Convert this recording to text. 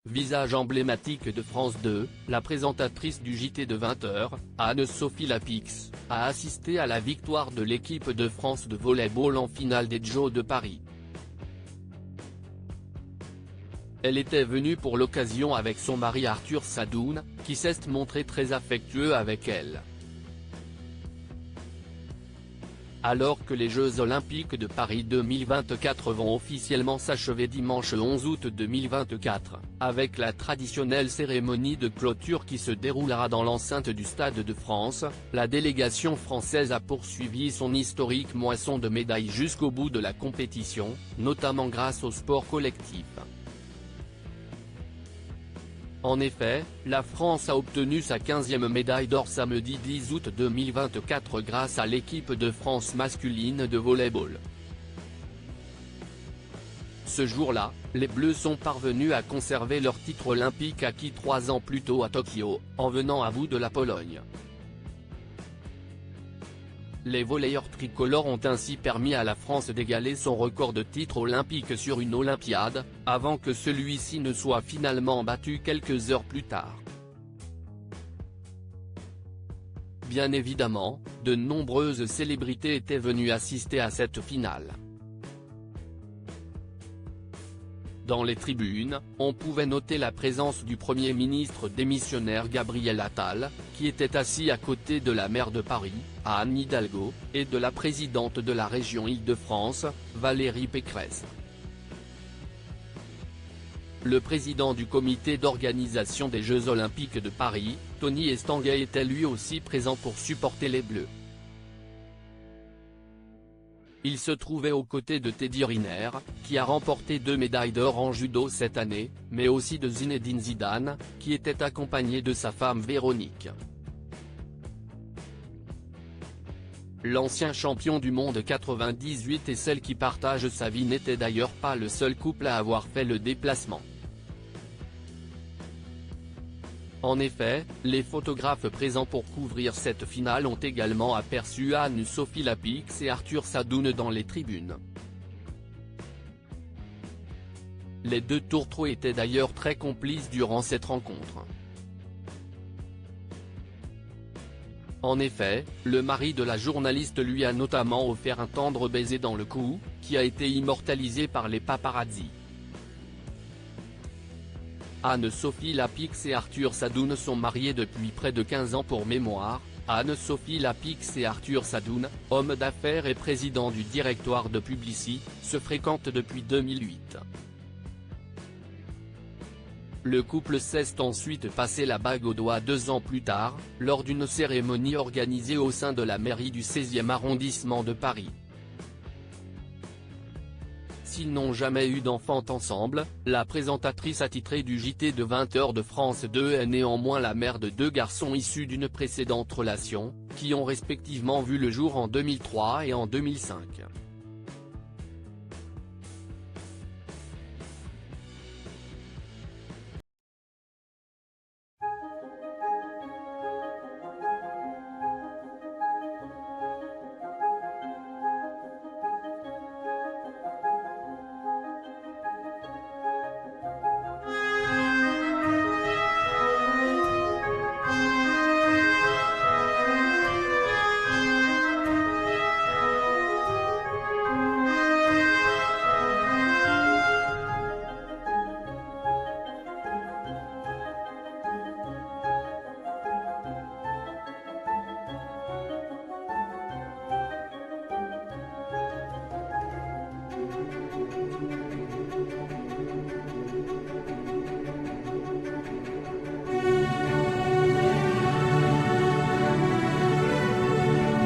Visage emblématique de France 2, la présentatrice du JT de 20h, Anne-Sophie Lapix, a assisté à la victoire de l'équipe de France de volley-ball en finale des Jeux de Paris. Elle était venue pour l'occasion avec son mari Arthur Sadoun, qui s'est montré très affectueux avec elle. Alors que les Jeux Olympiques de Paris 2024 vont officiellement s'achever dimanche 11 août 2024, avec la traditionnelle cérémonie de clôture qui se déroulera dans l'enceinte du Stade de France, la délégation française a poursuivi son historique moisson de médailles jusqu'au bout de la compétition, notamment grâce au sport collectif. En effet, la France a obtenu sa 15e médaille d'or samedi 10 août 2024 grâce à l'équipe de France masculine de volley-ball. Ce jour-là, les Bleus sont parvenus à conserver leur titre olympique acquis 3 ans plus tôt à Tokyo, en venant à bout de la Pologne. Les volleyeurs tricolores ont ainsi permis à la France d'égaler son record de titres olympiques sur une Olympiade, avant que celui-ci ne soit finalement battu quelques heures plus tard. Bien évidemment, de nombreuses célébrités étaient venues assister à cette finale. Dans les tribunes, on pouvait noter la présence du Premier ministre démissionnaire Gabriel Attal, qui était assis à côté de la maire de Paris, Anne Hidalgo, et de la présidente de la région Île-de-France, Valérie Pécresse. Le président du comité d'organisation des Jeux Olympiques de Paris, Tony Estanguet, était lui aussi présent pour supporter les Bleus. Il se trouvait aux côtés de Teddy Riner, qui a remporté 2 médailles d'or en judo cette année, mais aussi de Zinedine Zidane, qui était accompagné de sa femme Véronique. L'ancien champion du monde 98 et celle qui partage sa vie n'étaient d'ailleurs pas le seul couple à avoir fait le déplacement. En effet, les photographes présents pour couvrir cette finale ont également aperçu Anne-Sophie Lapix et Arthur Sadoun dans les tribunes. Les deux tourtereaux étaient d'ailleurs très complices durant cette rencontre. En effet, le mari de la journaliste lui a notamment offert un tendre baiser dans le cou, qui a été immortalisé par les paparazzi. Anne-Sophie Lapix et Arthur Sadoun sont mariés depuis près de 15 ans pour mémoire. Anne-Sophie Lapix et Arthur Sadoun, homme d'affaires et président du directoire de Publicis, se fréquentent depuis 2008. Le couple s'est ensuite passé la bague au doigt 2 ans plus tard, lors d'une cérémonie organisée au sein de la mairie du 16e arrondissement de Paris. S'ils n'ont jamais eu d'enfant ensemble, la présentatrice attitrée du JT de 20h de France 2 est néanmoins la mère de 2 garçons issus d'une précédente relation, qui ont respectivement vu le jour en 2003 et en 2005.